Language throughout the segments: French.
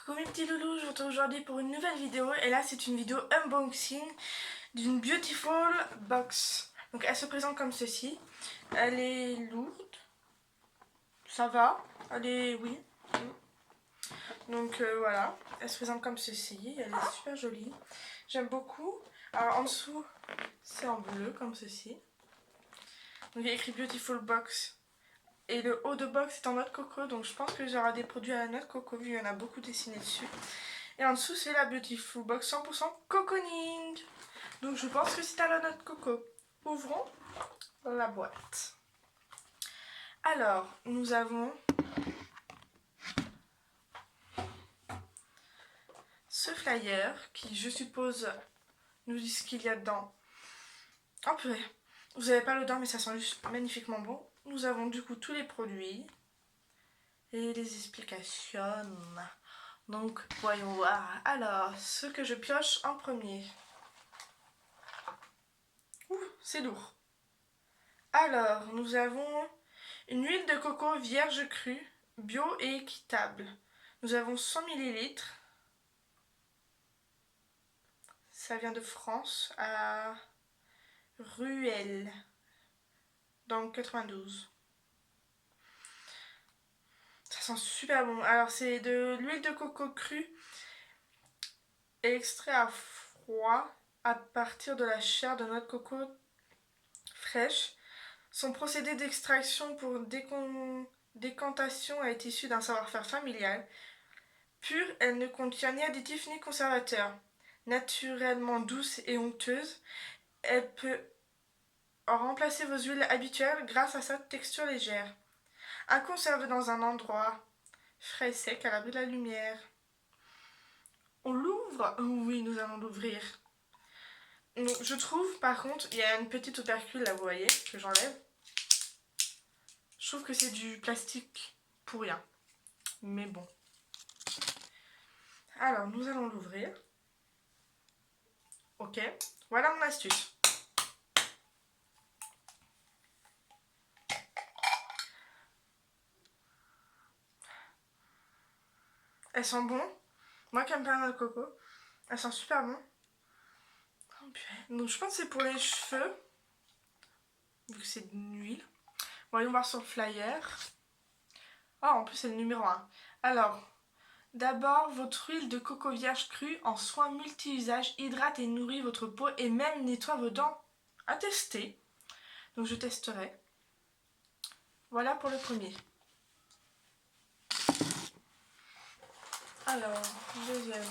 Coucou mes petits loulous, je vous retrouve aujourd'hui pour une nouvelle vidéo et là c'est une vidéo unboxing d'une Beautiful Box. Donc elle se présente comme ceci, elle est lourde, ça va, elle est, oui. Donc voilà, elle se présente comme ceci, elle est super jolie, j'aime beaucoup. Alors en dessous c'est en bleu comme ceci, donc il y a écrit Beautiful Box. Et le haut de box est en noix de coco, donc je pense que j'aurai des produits à la noix de coco, vu qu'il y en a beaucoup dessinés dessus. Et en dessous, c'est la Beautiful Box 100% cocooning. Donc je pense que c'est à la noix de coco. Ouvrons la boîte. Alors, nous avons ce flyer qui, je suppose, nous dit ce qu'il y a dedans. Oh purée, vous n'avez pas l'odeur, mais ça sent juste magnifiquement bon. Nous avons du coup tous les produits et les explications. Donc, voyons voir. Alors, ce que je pioche en premier. Ouh, c'est lourd. Alors, nous avons une huile de coco vierge crue, bio et équitable. Nous avons 100 ml. Ça vient de France, à Ruelle, dans le 92. Ça sent super bon. Alors, c'est de l'huile de coco crue, extrait à froid à partir de la chair de noix de coco fraîche. Son procédé d'extraction pour décantation est issu d'un savoir-faire familial. Pure, elle ne contient ni additifs ni conservateurs. Naturellement douce et onctueuse, elle peut remplacer vos huiles habituelles grâce à sa texture légère. À conserver dans un endroit frais et sec à l'abri de la lumière. On l'ouvre? Oui, nous allons l'ouvrir. Je trouve, par contre, il y a une petite opercule là, vous voyez, que j'enlève. Je trouve que c'est du plastique pour rien. Mais bon. Alors, nous allons l'ouvrir. Ok, voilà mon astuce. Elles sont bon. Moi qui aime pas la noix de coco, elles sont super bon. Oh, donc je pense que c'est pour les cheveux, vu que c'est une huile. Voyons voir sur le flyer. Ah, en plus c'est le numéro 1. Alors, d'abord, votre huile de coco vierge crue en soins multi-usages hydrate et nourrit votre peau et même nettoie vos dents. À tester. Donc je testerai. Voilà pour le premier. Alors, deuxième.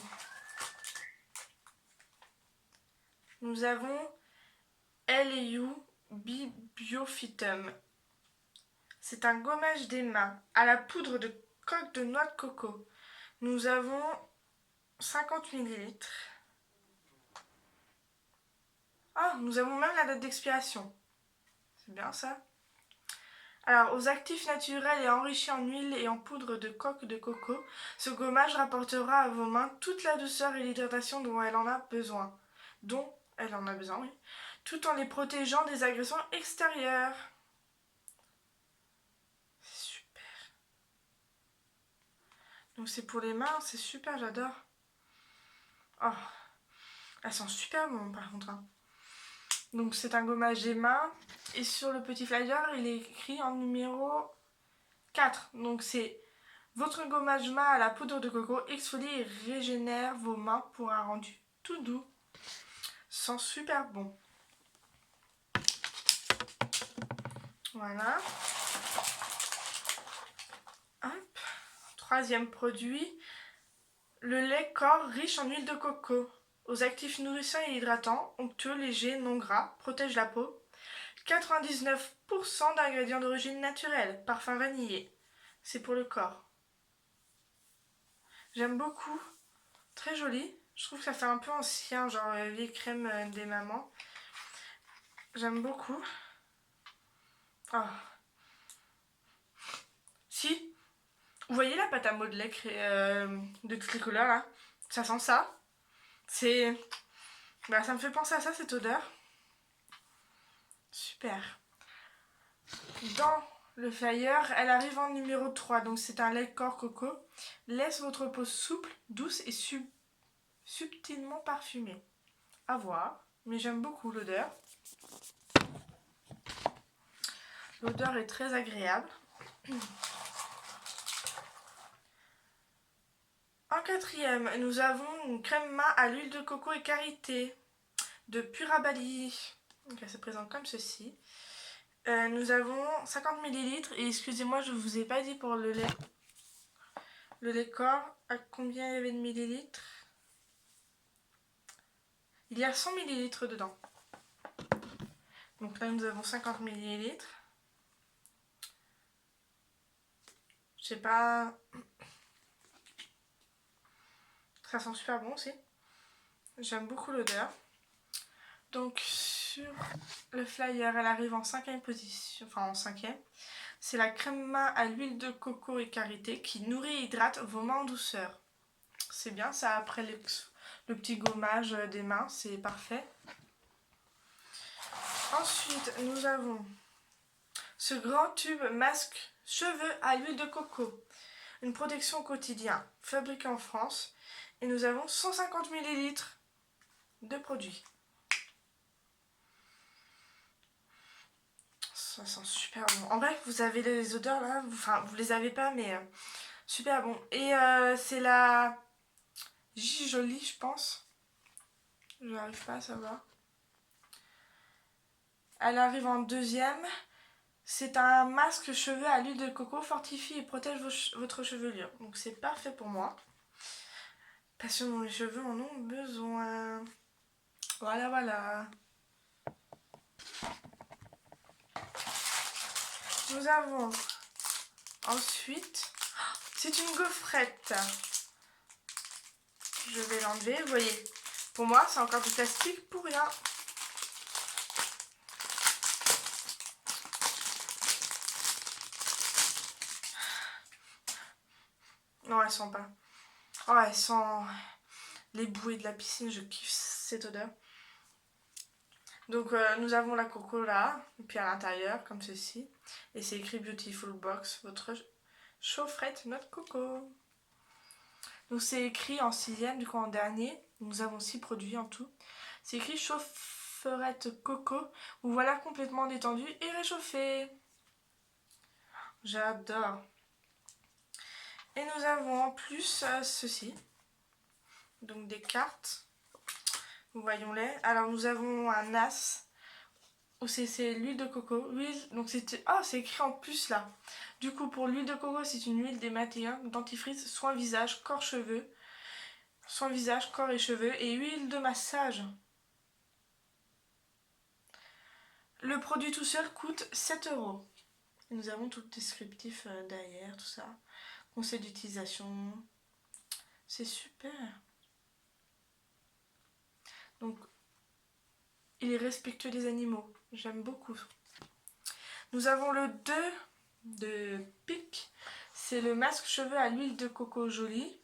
Nous avons LU Biophytum. C'est un gommage des mains à la poudre de coque de noix de coco. Nous avons 50 ml. Ah, nous avons même la date d'expiration. C'est bien ça. Alors, aux actifs naturels et enrichis en huile et en poudre de coque de coco, ce gommage rapportera à vos mains toute la douceur et l'hydratation dont elle en a besoin. Oui. Tout en les protégeant des agressions extérieures. C'est super. Donc c'est pour les mains, c'est super, j'adore. Oh, elles sont super bonnes par contre. Donc c'est un gommage des mains. Et sur le petit flyer, il est écrit en numéro 4. Donc c'est votre gommage main à la poudre de coco exfolie et régénère vos mains pour un rendu tout doux. Sent super bon. Voilà. Hop. Troisième produit. Le lait corps riche en huile de coco. Aux actifs nourrissants et hydratants, onctueux, légers, non gras, protège la peau. 99% d'ingrédients d'origine naturelle, parfum vanillé. C'est pour le corps. J'aime beaucoup. Très joli. Je trouve que ça fait un peu ancien, genre vieille crème des mamans. J'aime beaucoup. Oh. Si, vous voyez la pâte à modeler de toutes les couleurs là? Ça sent ça. C'est... Bah, ça me fait penser à ça, cette odeur. Super. Dans le flyer, elle arrive en numéro 3, donc c'est un lait corps coco. Laisse votre peau souple, douce et subtilement parfumée. À voir, mais j'aime beaucoup l'odeur. L'odeur est très agréable. En quatrième, nous avons une crème main à l'huile de coco et karité de Purabali. Donc elle se présente comme ceci. Nous avons 50 ml et excusez-moi, je ne vous ai pas dit pour le lait. Le lait corps, à combien il y avait de millilitres? Il y a 100 ml dedans. Donc là nous avons 50 ml. Je sais pas. Ça sent super bon aussi. J'aime beaucoup l'odeur. Donc sur le flyer, elle arrive en 5e position. Enfin en 5e. C'est la crème main à l'huile de coco et karité qui nourrit et hydrate vos mains en douceur. C'est bien ça après le petit gommage des mains, c'est parfait. Ensuite, nous avons ce grand tube masque cheveux à l'huile de coco. Une protection au quotidien, fabriquée en France. Et nous avons 150 ml de produit. Ça sent super bon. En vrai, vous avez les odeurs là, enfin vous les avez pas, mais super bon. Et c'est la J Jolie, je pense. Je n'arrive pas à savoir. Elle arrive en 2e. C'est un masque cheveux à l'huile de coco, fortifie et protège votre chevelure. Donc c'est parfait pour moi. Parce que mes cheveux en ont besoin. Voilà, voilà. Nous avons ensuite... C'est une gaufrette. Je vais l'enlever. Vous voyez, pour moi, c'est encore du plastique pour rien. Non, elle sent pas. Oh, elle sent les bouées de la piscine. Je kiffe cette odeur. Donc nous avons la coco là, et puis à l'intérieur comme ceci. Et c'est écrit Beautiful Box, votre chaufferette note coco. Donc c'est écrit en 6e, du coup en dernier. Nous avons 6 produits en tout. C'est écrit chaufferette coco. Vous voilà complètement détendu et réchauffé. J'adore. Et nous avons en plus ceci. Donc des cartes. Voyons-les. Alors nous avons un as. C'est l'huile de coco. Donc c'est écrit en plus là. Du coup pour l'huile de coco c'est une huile démaquillant, dentifrice, soin visage, corps cheveux. Soin visage, corps et cheveux. Et huile de massage. Le produit tout seul coûte 7 €. Nous avons tout le descriptif derrière, tout ça. Conseil d'utilisation. C'est super. Donc il est respectueux des animaux. J'aime beaucoup. Nous avons le 2 de Pic. C'est le masque cheveux à l'huile de coco Jolie.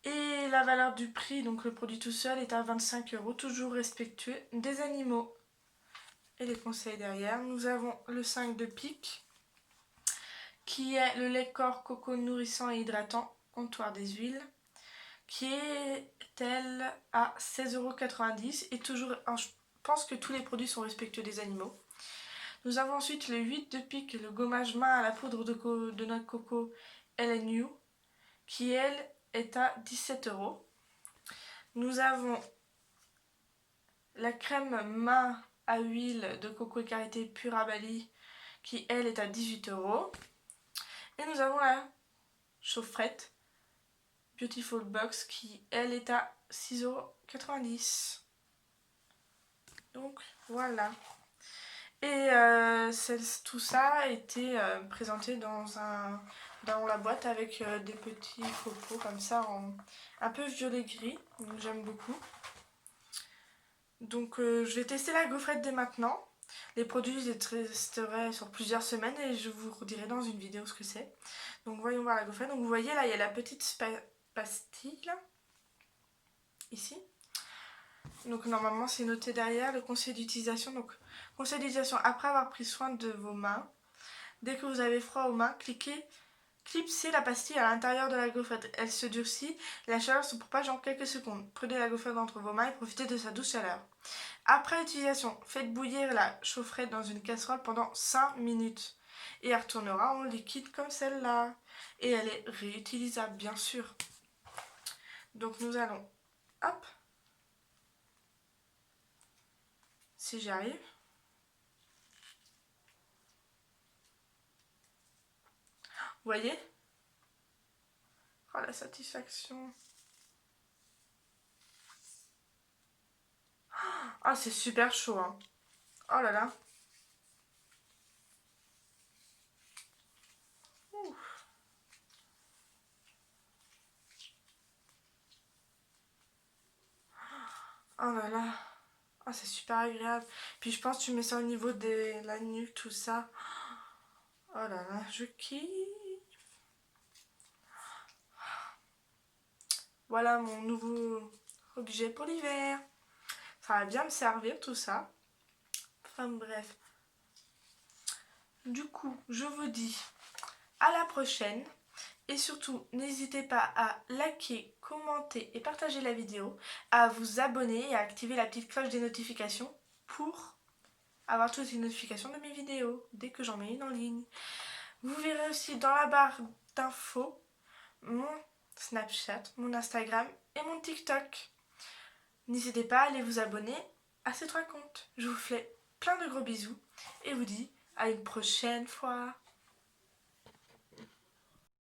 Et la valeur du prix, donc le produit tout seul, est à 25 €. Toujours respectueux des animaux. Et les conseils derrière. Nous avons le 5 de Pic. Qui est le lait corps coco nourrissant et hydratant. Comptoir des huiles. Qui est elle à 16,90 € et toujours, je pense que tous les produits sont respectueux des animaux. Nous avons ensuite le 8 de Pic, le gommage main à la poudre de noix de coco LNU, qui elle est à 17 €. Nous avons la crème main à huile de coco et karité Purabali, qui elle est à 18 €. Et nous avons la chaufferette Beautiful Box qui elle est à 6,90 €. Donc voilà. Et tout ça a été présenté dans la boîte avec des petits copeaux comme ça, un peu violet gris. Donc j'aime beaucoup. Donc je vais tester la gaufrette dès maintenant. Les produits, je les testerai sur plusieurs semaines et je vous redirai dans une vidéo ce que c'est. Donc voyons voir la gaufrette. Donc vous voyez là, il y a la petite pastille là, ici. Donc normalement c'est noté derrière le conseil d'utilisation. Donc conseil d'utilisation après avoir pris soin de vos mains. Dès que vous avez froid aux mains, clipsez la pastille à l'intérieur de la gaufrette. Elle se durcit, la chaleur se propage en quelques secondes. Prenez la gaufrette entre vos mains et profitez de sa douce chaleur. Après utilisation, faites bouillir la chaufferette dans une casserole pendant 5 minutes. Et elle retournera en liquide comme celle-là. Et elle est réutilisable, bien sûr. Donc nous allons, hop, si j'y arrive. Vous voyez? Oh la satisfaction. Ah, c'est super chaud, hein. Oh là là. Ouf. Oh là là. Ah, c'est super agréable. Puis je pense que tu mets ça au niveau de la nuque, tout ça. Oh là là, je kiffe. Voilà mon nouveau objet pour l'hiver. Ça va bien me servir tout ça. Enfin bref. Du coup, je vous dis à la prochaine. Et surtout, n'hésitez pas à liker, commenter et partager la vidéo, à vous abonner et à activer la petite cloche des notifications pour avoir toutes les notifications de mes vidéos dès que j'en mets une en ligne. Vous verrez aussi dans la barre d'infos mon Snapchat, mon Instagram et mon TikTok. N'hésitez pas à aller vous abonner à ces 3 comptes. Je vous fais plein de gros bisous et vous dis à une prochaine fois.